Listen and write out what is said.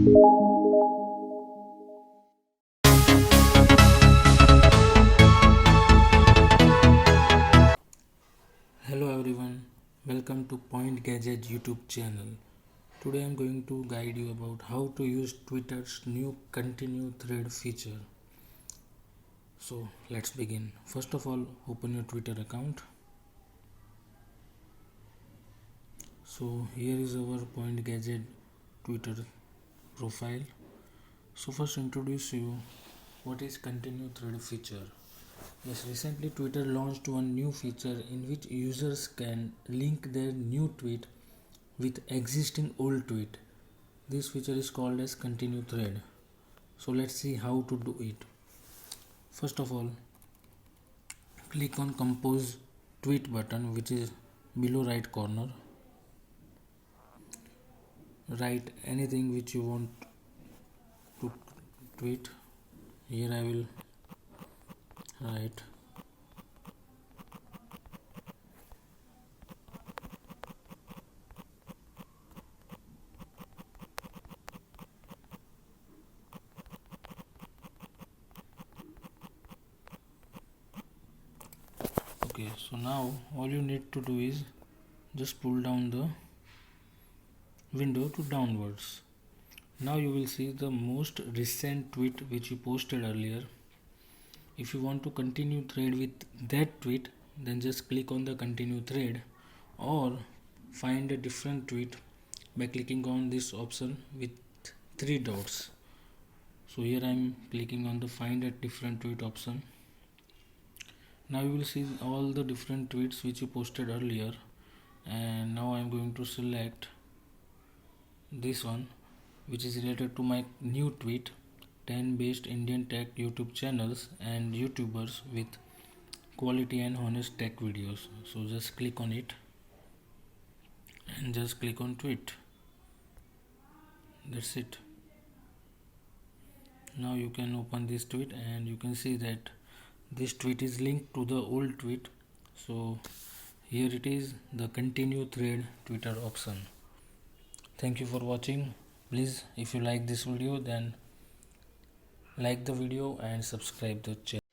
Hello everyone, welcome to Point Gadget YouTube channel. Today I am going to guide you about how to use Twitter's new continue thread feature. So let's begin. First of all, open your Twitter account. So here is our Point Gadget Twitter profile. So first introduce you what is continue thread feature. Yes, recently Twitter launched one new feature in which users can link their new tweet with existing old tweet. This feature is called as continue thread. So let's see how to do it. First of all, click on compose tweet button which is below right corner. Write anything which you want to tweet. Here I will write okay. So now all you need to do is just pull down the window to downwards. Now you will see the most recent tweet which you posted earlier. If you want to continue thread with that tweet, then just click on the continue thread or find a different tweet by clicking on this option with three dots. So here I am clicking on the find a different tweet option. Now you will see all the different tweets which you posted earlier, and now I am going to select this one which is related to my new tweet, 10 best Indian tech YouTube channels and YouTubers with quality and honest tech videos. So just click on it and just click on tweet. That's it. Now you can open this tweet and you can see that this tweet is linked to the old tweet. So here it is, the continue thread Twitter option. Thank you for watching. Please, if you like this video, then like the video and subscribe the channel.